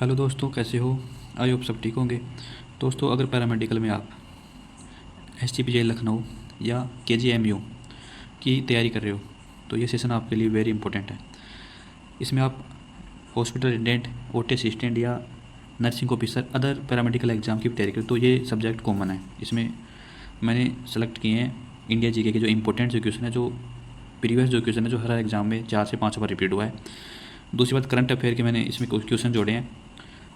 Hello दोस्तों, कैसे हो? आई होप सब ठीक होंगे। दोस्तों, अगर पैरामेडिकल में आप SGPJ लखनऊ या KGMU की तैयारी कर रहे हो तो ये सेशन आपके लिए वेरी इंपॉर्टेंट है। इसमें आप हॉस्पिटल अटेंडेंट, OT असिस्टेंट या nursing officer other paramedical exam की तैयारी करें तो ये सब्जेक्ट कॉमन है। इसमें मैंने सेलेक्ट किए हैं इंडिया जीके के जो इंपॉर्टेंट जो क्वेश्चन है, जो प्रीवियस जो क्वेश्चन है, जो हर एग्ज़ाम में 4 से 5 बार रिपीट हुआ है। दूसरी बात, करंट अफेयर के मैंने इसमें कुछ क्वेश्चन जोड़े हैं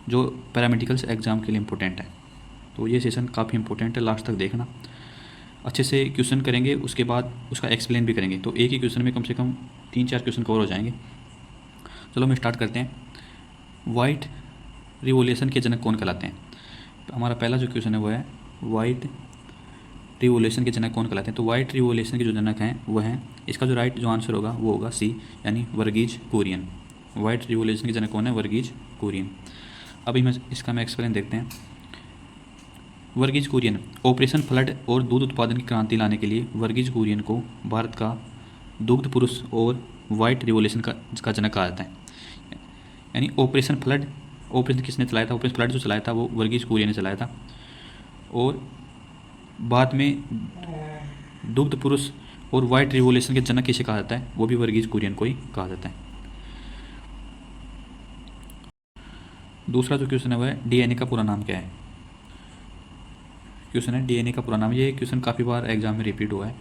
जो पैरामेडिकल्स एग्ज़ाम के लिए इम्पोर्टेंट है। तो ये सेशन काफ़ी इंपॉर्टेंट है, लास्ट तक देखना। अच्छे से क्वेश्चन करेंगे, उसके बाद उसका एक्सप्लेन भी करेंगे, तो एक ही क्वेश्चन में कम से कम 3-4 क्वेश्चन कवर हो जाएंगे। चलो हम स्टार्ट करते हैं। वाइट रिवोल्यूशन के जनक कौन कहलाते हैं? हमारा पहला जो क्वेश्चन है वो है वाइट रिवोल्यूशन के जनक कौन कहलाते हैं। तो वाइट रिवोल्यूशन के जो जनक हैं वो हैं, इसका जो राइट जो आंसर होगा वो होगा सी, यानी वर्गीज कुरियन। वाइट रिवोल्यूशन के जनक कौन है? वर्गीज कुरियन। अभी मैं इसका एक्सप्लेन देखते हैं। वर्गीज कुरियन ऑपरेशन फ्लड और दूध उत्पादन की क्रांति लाने के लिए वर्गीज कुरियन को भारत का दुग्ध पुरुष और वाइट रिवोल्यूशन का जनक कहा जाता है। यानी ऑपरेशन किसने चलाया था? ऑपरेशन फ्लड जो चलाया था वो वर्गीज कुरियन ने चलाया था। और बाद में दुग्ध पुरुष और वाइट रिवोल्यूशन के जनक किसे कहा जाता है? वो भी वर्गीज कुरियन को ही कहा जाता है। दूसरा जो क्वेश्चन है वह है DNA का पूरा नाम क्या है? क्वेश्चन है DNA का पूरा नाम। ये क्वेश्चन काफ़ी बार एग्जाम में रिपीट हुआ है।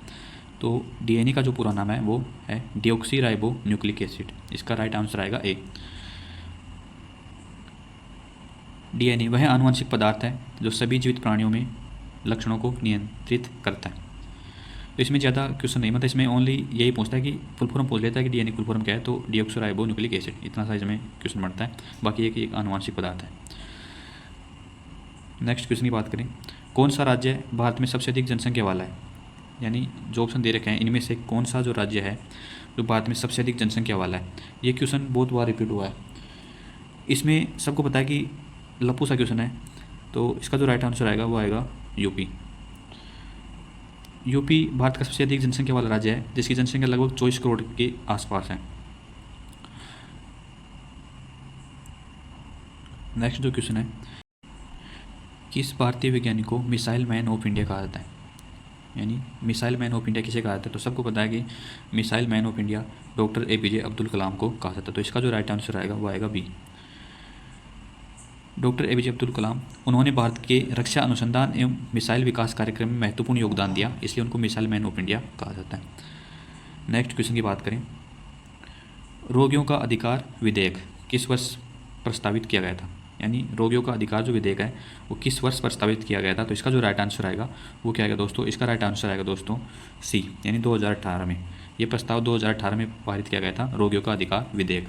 तो DNA का जो पूरा नाम है वो है डिऑक्सी राइबो न्यूक्लिक एसिड। इसका राइट आंसर आएगा ए। DNA वह आनुवंशिक पदार्थ है जो सभी जीवित प्राणियों में लक्षणों को नियंत्रित करता है। तो इसमें ज़्यादा क्वेश्चन नहीं, मतलब इसमें ओनली यही पूछता है कि फुल फॉर्म पूछ लेता है कि DNA फुल फॉर्म क्या है, तो डिऑक्सी राइबो न्यूक्लिक एसिड, इतना सा इसमें क्वेश्चन बनता है। बाकी एक आनुवंशिक पदार्थ है। नेक्स्ट क्वेश्चन की बात करें, कौन सा राज्य भारत में सबसे अधिक जनसंख्या वाला है? यानी जो ऑप्शन दे रखे हैं इनमें से कौन सा जो राज्य है जो भारत में सबसे अधिक जनसंख्या वाला है? ये क्वेश्चन बहुत बार रिपीट हुआ है। इसमें सबको पता है कि लप्पू सा क्वेश्चन है, तो इसका जो राइट आंसर आएगा वो आएगा यूपी। यूपी भारत का सबसे अधिक जनसंख्या वाला राज्य है, जिसकी जनसंख्या लगभग 24 करोड़ के आसपास है। नेक्स्ट जो क्वेश्चन है, किस भारतीय वैज्ञानिक को मिसाइल मैन ऑफ इंडिया कहा जाता है? यानी मिसाइल मैन ऑफ इंडिया किसे कहा जाता है? तो सबको पता है कि missile man of India doctor APJ Abdul Kalam को कहा जाता है। तो इसका जो राइट आंसर आएगा वो आएगा बी। डॉक्टर APJ अब्दुल कलाम, उन्होंने भारत के रक्षा अनुसंधान एवं मिसाइल विकास कार्यक्रम में महत्वपूर्ण योगदान दिया, इसलिए उनको मिसाइल मैन ऑफ इंडिया कहा जाता है। नेक्स्ट क्वेश्चन की बात करें, रोगियों का अधिकार विधेयक किस वर्ष प्रस्तावित किया गया था? यानी रोगियों का अधिकार जो विधेयक है वो किस वर्ष प्रस्तावित किया गया था? तो इसका जो राइट आंसर आएगा वो क्या आएगा दोस्तों? इसका राइट आंसर आएगा दोस्तों सी, यानी 2018 में। ये प्रस्ताव 2018 में पारित किया गया था, रोगियों का अधिकार विधेयक।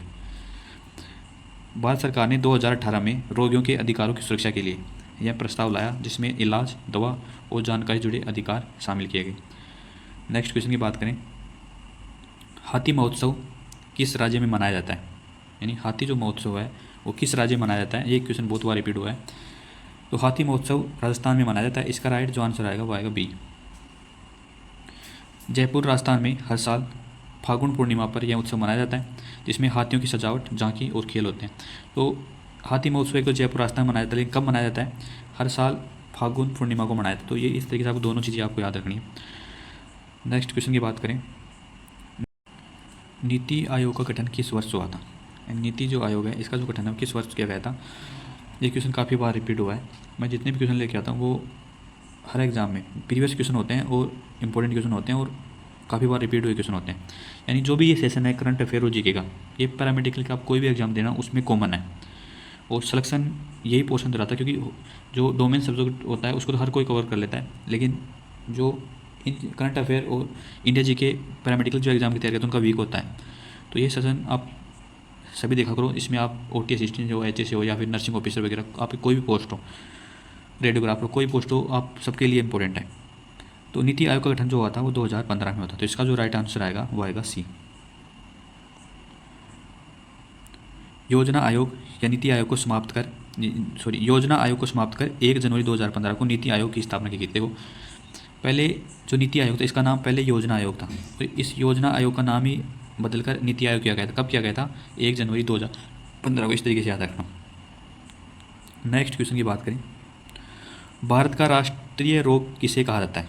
भारत सरकार ने 2018 में रोगियों के अधिकारों की सुरक्षा के लिए यह प्रस्ताव लाया, जिसमें इलाज, दवा और जानकारी जुड़े अधिकार शामिल किए गए। नेक्स्ट क्वेश्चन की बात करें, हाथी महोत्सव किस राज्य में मनाया जाता है? यानी हाथी जो महोत्सव है वो किस राज्य में मनाया जाता है? ये क्वेश्चन बहुत बार रिपीट हुआ है। तो हाथी महोत्सव राजस्थान में मनाया जाता है, इसका राइट जो आंसर आएगा वो आएगा बी। जयपुर राजस्थान में हर साल फागुन पूर्णिमा पर यह उत्सव मनाया जाता है, जिसमें हाथियों की सजावट, झांकी और खेल होते हैं। तो हाथी महोत्सव एक तो जयपुर राजस्थान में मनाया जाता है, लेकिन कब मनाया जाता है? हर साल फागुन पूर्णिमा को मनाया जाता है। तो ये इस तरीके से आपको दोनों चीज़ें आपको याद रखनी है। नेक्स्ट क्वेश्चन की बात करें, नीति आयोग का गठन किस वर्ष हुआ था? नीति जो आयोग है इसका जो गठन है किस वर्ष किया गया था? ये क्वेश्चन काफ़ी बार रिपीट हुआ है। मैं जितने भी क्वेश्चन लेके आता हूँ वो हर एग्ज़ाम में प्रीवियस क्वेश्चन होते हैं और इंपॉर्टेंट क्वेश्चन होते हैं और काफ़ी बार रिपीट हुए क्वेश्चन होते हैं। यानी जो भी ये सेशन है करंट अफेयर और जीके का, ये पैरामेडिकल का आप कोई भी एग्जाम देना उसमें कॉमन है। और सिलेक्शन यही पोर्शन रहा था, क्योंकि जो डोमेन सब्जेक्ट होता है उसको तो हर कोई कवर कर लेता है, लेकिन जो करंट अफेयर और इंडिया जीके पैरामेडिकल जो एग्ज़ाम की तैयारी करते हैं उनका वीक होता है। तो ये सेशन आप सभी देखा करो। इसमें आप OT असिस्टेंट हो, HSA हो या फिर नर्सिंग ऑफिसर वगैरह, आपकी कोई भी पोस्ट हो, रेडियोग्राफर, कोई पोस्ट हो, आप सबके लिए इंपॉर्टेंट है। तो नीति आयोग का गठन जो हुआ था वो 2015 में हुआ था। तो इसका जो राइट आंसर आएगा वो आएगा सी। योजना आयोग या नीति आयोग को समाप्त कर योजना आयोग को समाप्त कर 1 जनवरी 2015 को नीति आयोग की स्थापना की गई थी। देखो, पहले जो नीति आयोग था इसका नाम पहले योजना आयोग था, तो इस योजना आयोग का नाम ही बदलकर नीति आयोग किया गया था। कब किया गया था? 1 जनवरी 2015 को। इस तरीके से याद रखना। नेक्स्ट क्वेश्चन की बात करें, भारत का राष्ट्रीय रोग किसे कहा जाता है,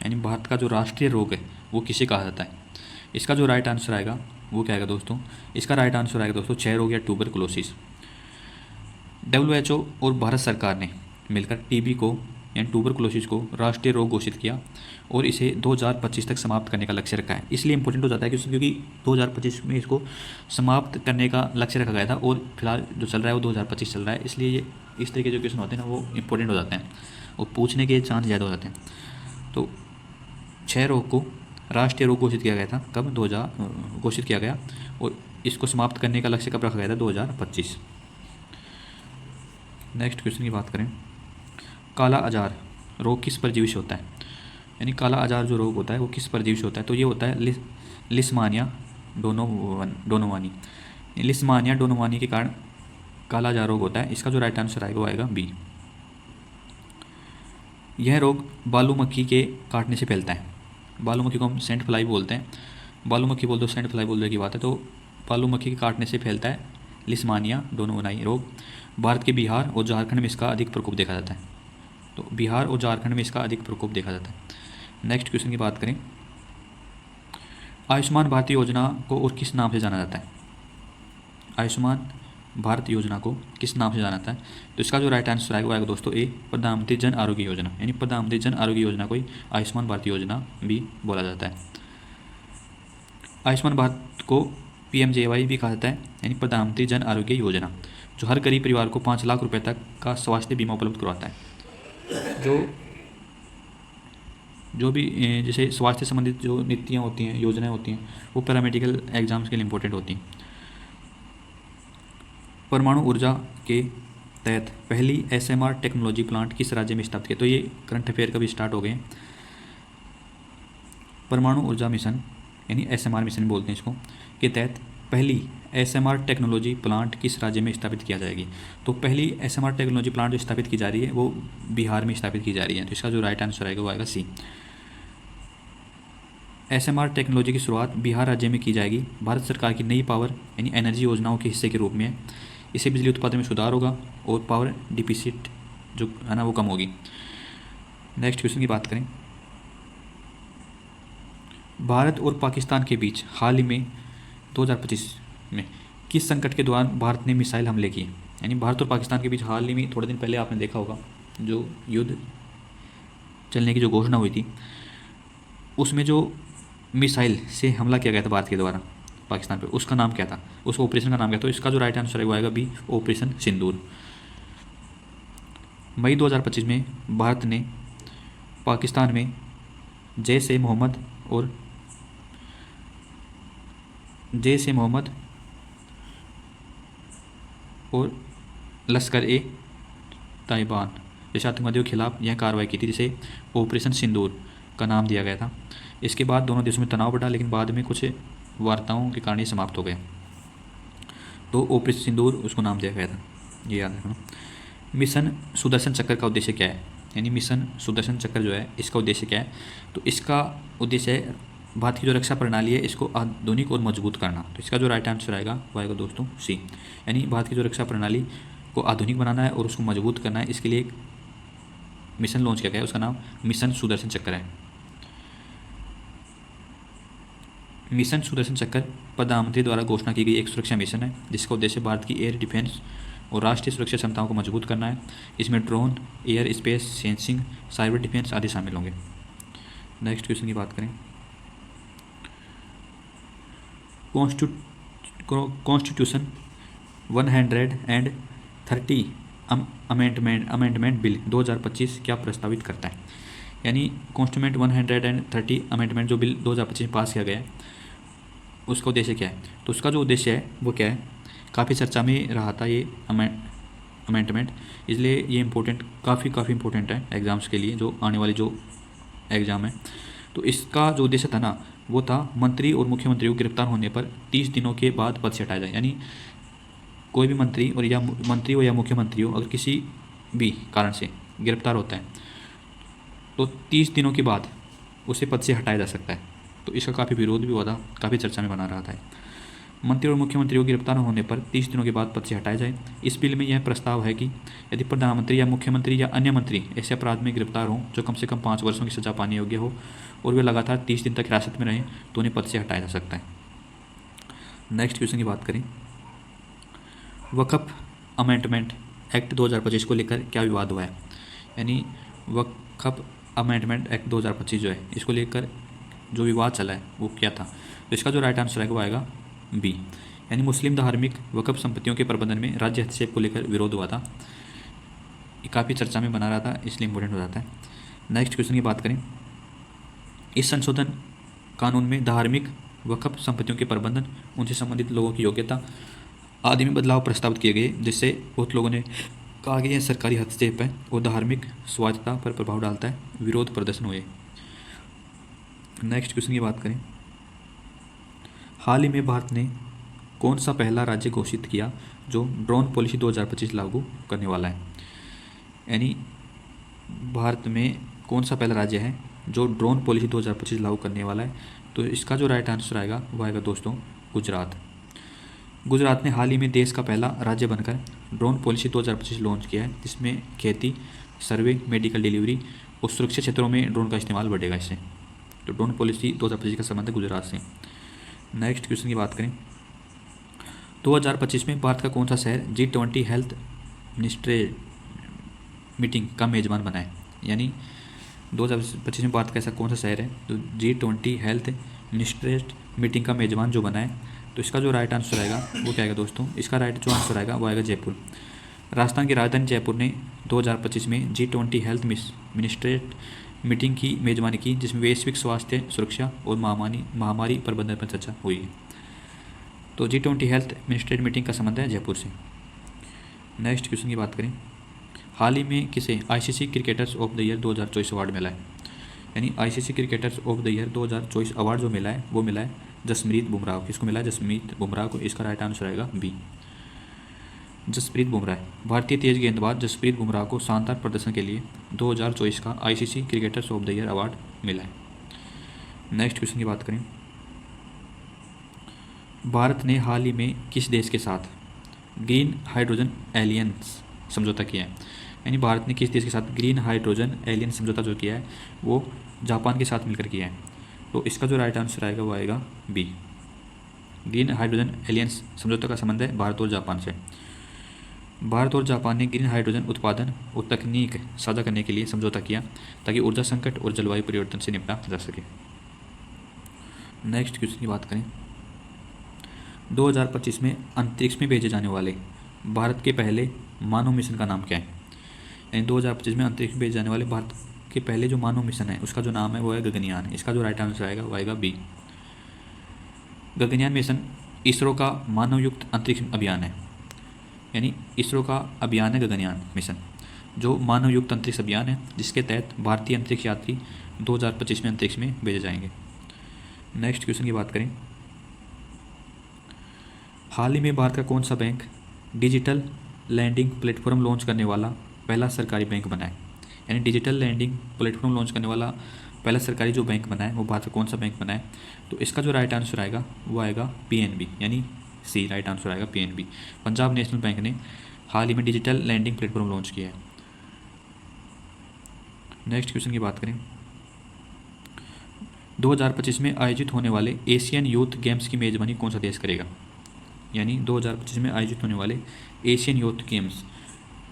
यानी भारत का जो राष्ट्रीय रोग है वो किसे कहा जाता है। इसका जो राइट आंसर आएगा वो क्या आएगा दोस्तों, इसका राइट आंसर आएगा दोस्तों क्षय रोग या ट्यूबरकुलोसिस। WHO और भारत सरकार ने मिलकर टीबी को यानी ट्यूबरकुलोसिस को राष्ट्रीय रोग घोषित किया और इसे 2025 तक समाप्त करने का लक्ष्य रखा है। इसलिए इंपॉर्टेंट हो जाता है क्योंकि 2025 में इसको समाप्त करने का लक्ष्य रखा गया था और फिलहाल जो चल रहा है वो 2025 चल रहा है, इसलिए ये इस तरीके जो क्वेश्चन होते हैं ना वो इंपॉर्टेंट हो जाते हैं और पूछने के चांस ज़्यादा हो जाते हैं। तो क्षय रोग को राष्ट्रीय रोग घोषित किया गया था कब, 2000 घोषित किया गया और इसको समाप्त करने का लक्ष्य कब रखा गया था, 2025। नेक्स्ट क्वेश्चन की बात करें, काला आजार रोग किस परजीवी से होता है, यानी काला आजार जो रोग होता है वो किस परजीवी से होता है। तो ये होता है लिस्मानिया डोनोवानी। लिस्मानिया डोनोवानी के कारण काला आजार रोग होता है। इसका जो राइट आंसर आएगा वो आएगा बी। यह रोग बालू मक्खी के काटने से फैलता है। बालू मक्खी को हम सेंट फ्लाई बोलते हैं, बालू मक्खी बोल दो सेंट फ्लाई बोल दो की बात है। तो बालू मक्खी के काटने से फैलता है लिस्मानिया डोनोवानी रोग। भारत के बिहार और झारखंड में इसका अधिक प्रकोप देखा जाता है। तो बिहार और झारखंड में इसका अधिक प्रकोप देखा जाता है। नेक्स्ट क्वेश्चन की बात करें, आयुष्मान भारत योजना को और किस नाम से जाना जाता है। आयुष्मान भारत योजना को किस नाम से जाना जाता है। तो इसका जो राइट आंसर आएगा वो आएगा दोस्तों ए, प्रधानमंत्री जन आरोग्य योजना, यानी प्रधानमंत्री जन आरोग्य योजना को ही आयुष्मान भारत योजना भी बोला जाता है। आयुष्मान भारत को PMJY भी कहा जाता है, यानी प्रधानमंत्री जन आरोग्य योजना, जो हर गरीब परिवार को 5 लाख रुपए तक का स्वास्थ्य बीमा उपलब्ध करवाता है। जो भी जैसे स्वास्थ्य संबंधित जो नीतियाँ होती हैं, योजनाएं होती हैं, वो पैरामेडिकल एग्जाम्स के लिए इम्पोर्टेंट होती हैं। परमाणु ऊर्जा के तहत पहली SMR टेक्नोलॉजी प्लांट किस राज्य में स्थापित किया। तो ये करंट अफेयर कभी स्टार्ट हो गए हैं। परमाणु ऊर्जा मिशन यानी SMR मिशन बोलते हैं इसको, के तहत पहली SMR टेक्नोलॉजी प्लांट किस राज्य में स्थापित किया जाएगी। तो पहली SMR टेक्नोलॉजी प्लांट जो स्थापित की जा रही है वो बिहार में स्थापित की जा रही है। तो इसका जो राइट आंसर आएगा वो आएगा सी। SMR टेक्नोलॉजी की शुरुआत बिहार राज्य में की जाएगी। भारत सरकार की नई पावर यानी एनर्जी योजनाओं के हिस्से के रूप में। इससे बिजली उत्पादन में सुधार होगा और पावर डिफिसिट जो है ना वो कम होगी। नेक्स्ट क्वेश्चन की बात करें, भारत और पाकिस्तान के बीच हाल ही में 2025 में किस संकट के दौरान भारत ने मिसाइल हमले किए। यानी भारत और पाकिस्तान के बीच हाल ही में थोड़े दिन पहले आपने देखा होगा जो युद्ध चलने की जो घोषणा हुई थी, उसमें जो मिसाइल से हमला किया गया था भारत के द्वारा पाकिस्तान पे, उसका नाम क्या था, उस ऑपरेशन का नाम क्या था। तो इसका जो राइट आंसर है वो आएगा बी, ऑपरेशन सिंदूर। मई 2025 में भारत ने पाकिस्तान में जैश ए मोहम्मद और लश्कर ए ताइबान जैसे आतंकवादियों के खिलाफ यह कार्रवाई की थी, जिसे ऑपरेशन सिंदूर का नाम दिया गया था। इसके बाद दोनों देशों में तनाव बढ़ा, लेकिन बाद में कुछ वार्ताओं के कारण ये समाप्त हो गया। तो ऑपरेशन सिंदूर उसको नाम दिया गया था, ये याद रखना। मिशन सुदर्शन चक्र का उद्देश्य क्या है, यानी मिशन सुदर्शन चक्र जो है इसका उद्देश्य क्या है। तो इसका उद्देश्य है भारत की जो रक्षा प्रणाली है इसको आधुनिक और मजबूत करना। तो इसका जो राइट आंसर आएगा वो आएगा दोस्तों सी, यानी भारत की जो रक्षा प्रणाली को आधुनिक बनाना है और उसको मजबूत करना है। इसके लिए एक मिशन लॉन्च किया गया है, उसका नाम मिशन सुदर्शन चक्र है। मिशन सुदर्शन चक्र प्रधानमंत्री द्वारा घोषणा की गई एक सुरक्षा मिशन है, जिसका उद्देश्य भारत की एयर डिफेंस और राष्ट्रीय सुरक्षा क्षमताओं को मजबूत करना है। इसमें drone, air space sensing, cyber defence आदि शामिल होंगे। नेक्स्ट क्वेश्चन की बात करें, कॉन्स्टिट्यूशन 130 अमेंडमेंट बिल 2025 क्या प्रस्तावित करता है। यानी कॉन्स्टिट्यूमेंट 130 अमेंडमेंट जो बिल 2025 में पास किया गया है उसका उद्देश्य क्या है। तो उसका जो उद्देश्य है वो क्या है, काफ़ी चर्चा में रहा था ये अमेंडमेंट, इसलिए ये काफ़ी इम्पोर्टेंट है एग्ज़ाम्स के लिए, जो आने वाले जो एग्ज़ाम है। तो इसका जो उद्देश्य था ना वो था मंत्री और मुख्यमंत्री को गिरफ्तार होने पर 30 दिनों के बाद पद से हटाया जाए। यानी कोई भी मंत्री हो या मुख्यमंत्री हो, अगर किसी भी कारण से गिरफ्तार होता है तो 30 दिनों के बाद उसे पद से हटाया जा सकता है। तो इसका काफ़ी विरोध भी हुआ था, काफ़ी चर्चा में बना रहा था। मंत्री और मुख्यमंत्री को गिरफ्तार होने पर 30 दिनों के बाद पद से हटाया जाए। इस बिल में यह प्रस्ताव है कि यदि प्रधानमंत्री या मुख्यमंत्री या अन्य मंत्री ऐसे अपराध में गिरफ्तार हों जो कम से कम 5 वर्षों की सजा पाने योग्य हो और वे लगातार 30 दिन तक हिरासत में रहें तो उन्हें पद से हटाया जा सकता है। नेक्स्ट क्वेश्चन की बात करें, वक्फ अमेंडमेंट एक्ट 2025 को लेकर क्या विवाद हुआ है। यानी वक्फ अमेंडमेंट एक्ट 2025 जो है इसको लेकर जो विवाद चला है वो क्या था। तो इसका जो राइट आंसर है वो आएगा बी, यानी मुस्लिम धार्मिक वक्फ संपत्तियों के प्रबंधन में राज्य हस्तक्षेप को लेकर विरोध हुआ था। ये काफ़ी चर्चा में बना रहा था, इसलिए इंपॉर्टेंट हो जाता है। नेक्स्ट क्वेश्चन की बात करें, इस संशोधन कानून में धार्मिक वक्फ संपत्तियों के प्रबंधन, उनसे संबंधित लोगों की योग्यता आदि में बदलाव प्रस्तावित किए गए, जिससे बहुत लोगों ने कहा कि यह सरकारी हस्तक्षेप है और धार्मिक स्वायत्तता पर प्रभाव डालता है। विरोध प्रदर्शन हुए। नेक्स्ट क्वेश्चन की बात करें, हाल ही में भारत ने कौन सा पहला राज्य घोषित किया जो ड्रोन पॉलिसी 2025 लागू करने वाला है। यानी भारत में कौन सा पहला राज्य है जो ड्रोन पॉलिसी 2025 लागू करने वाला है। तो इसका जो राइट आंसर आएगा वो आएगा दोस्तों गुजरात। गुजरात ने हाल ही में देश का पहला राज्य बनकर ड्रोन पॉलिसी 2025 लॉन्च किया है, जिसमें खेती, सर्वे, मेडिकल डिलीवरी और सुरक्षा क्षेत्रों में ड्रोन का इस्तेमाल बढ़ेगा इससे। तो ड्रोन पॉलिसी 2025 का संबंध है गुजरात से। नेक्स्ट क्वेश्चन की बात करें, 2025 में भारत का कौन सा शहर G20 हेल्थ मिनिस्ट्री मीटिंग का मेजबान बना है। यानी 2025 में भारत का ऐसा कौन सा शहर है तो G20 हेल्थ मिनिस्ट्री मीटिंग का मेजबान जो बना है। तो इसका जो राइट आंसर आएगा वो क्या आएगा दोस्तों, इसका राइट जो आंसर आएगा वो आएगा जयपुर। राजस्थान की राजधानी जयपुर ने 2025 में G20 हेल्थ मिनिस्ट्री मीटिंग की मेजबानी की, जिसमें वैश्विक स्वास्थ्य सुरक्षा और महामारी प्रबंधन पर चर्चा हुई है। तो G20 हेल्थ मिनिस्ट्री मीटिंग का संबंध है जयपुर से। नेक्स्ट क्वेश्चन की बात करें, हाल ही में किसे ICC cricketers of the year 2024 award मिला है। यानी ICC cricketers of the year 2024 award जो मिला है वो मिला है जसप्रीत बुमराह। किसको मिला है, जसप्रीत बुमराह को। इसका राइट आंसर आएगा बी, जसप्रीत बुमराह। भारतीय तेज गेंदबाज जसप्रीत बुमराह को शानदार प्रदर्शन के लिए 2024 का ICC cricketers of the year award मिला है। नेक्स्ट क्वेश्चन की बात करें, भारत ने हाल ही में किस देश के साथ ग्रीन हाइड्रोजन एलियंस समझौता किया है। यानी भारत ने किस देश के साथ ग्रीन हाइड्रोजन एलियंस समझौता जो किया है वो जापान के साथ मिलकर किया है। तो इसका जो राइट आंसर आएगा वो आएगा बी, ग्रीन हाइड्रोजन एलियंस समझौता का संबंध है भारत और जापान से। भारत और जापान ने ग्रीन हाइड्रोजन उत्पादन और तकनीक साझा करने के लिए समझौता किया ताकि ऊर्जा संकट और जलवायु परिवर्तन से निपटा जा सके। नेक्स्ट क्वेश्चन की बात करें, 2025 में अंतरिक्ष में भेजे जाने वाले भारत के पहले मानव मिशन का नाम क्या है। यानी 2025 में अंतरिक्ष में भेजे जाने वाले भारत के पहले जो मानव मिशन है उसका जो नाम है वो है गगनयान। इसका जो राइट आंसर आएगा वो आएगा बी, गगनयान मिशन इसरो का मानवयुक्त अंतरिक्ष अभियान है। यानी इसरो का अभियान है गगनयान मिशन, जो मानवयुक्त अंतरिक्ष अभियान है, जिसके तहत भारतीय अंतरिक्ष यात्री 2025 में अंतरिक्ष में भेजे जाएंगे। नेक्स्ट क्वेश्चन की बात करें, हाल ही में भारत का कौन सा bank digital lending platform launch करने वाला पहला सरकारी बैंक बना है। यानी डिजिटल लैंडिंग प्लेटफॉर्म लॉन्च करने वाला पहला सरकारी जो बैंक बना है वो भारत का कौन सा बैंक बना है। तो इसका जो राइट आंसर आएगा वो आएगा PNB, यानी सी राइट आंसर आएगा PNB। पंजाब नेशनल बैंक ने हाल ही में डिजिटल लैंडिंग प्लेटफॉर्म लॉन्च किया है। नेक्स्ट क्वेश्चन की बात करें, 2025 में आयोजित होने वाले एशियन यूथ गेम्स की मेजबानी कौन सा देश करेगा। यानी 2025 में आयोजित होने वाले एशियन यूथ गेम्स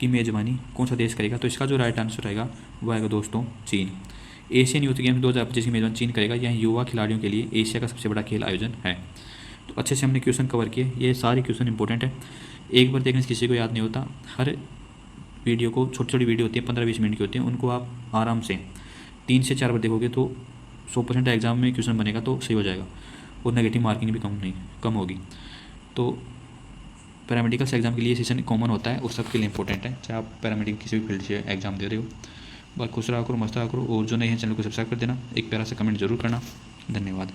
की मेजबानी कौन सा देश करेगा। तो इसका जो राइट आंसर आएगा वो आएगा दोस्तों चीन। एशियन यूथ गेम्स 2025 की मेजबानी चीन करेगा। यह युवा खिलाड़ियों के लिए एशिया का सबसे बड़ा खेल आयोजन है। तो अच्छे से हमने क्वेश्चन कवर किए, ये सारे क्वेश्चन इंपॉर्टेंट है, एक बार देखने से किसी को याद नहीं होता। हर वीडियो को छोटी छोटी वीडियो होती है 15-20 मिनट की होती है, उनको आप आराम से 3 से 4 बार देखोगे तो 100% एग्जाम में क्वेश्चन बनेगा तो सही हो जाएगा और नेगेटिव मार्किंग भी कम होगी। तो पैरामेडिकल से एग्जाम के लिए सेशन कॉमन होता है और सबके लिए इंपॉर्टेंट है, चाहे आप पैरामेडिकल किसी भी फील्ड से एग्जाम दे रहे हो। बस खुश रहा करो, मस्त रहा करो, और जो नए हैं चैनल को सब्सक्राइब कर देना, एक प्यारा सा कमेंट जरूर करना। धन्यवाद।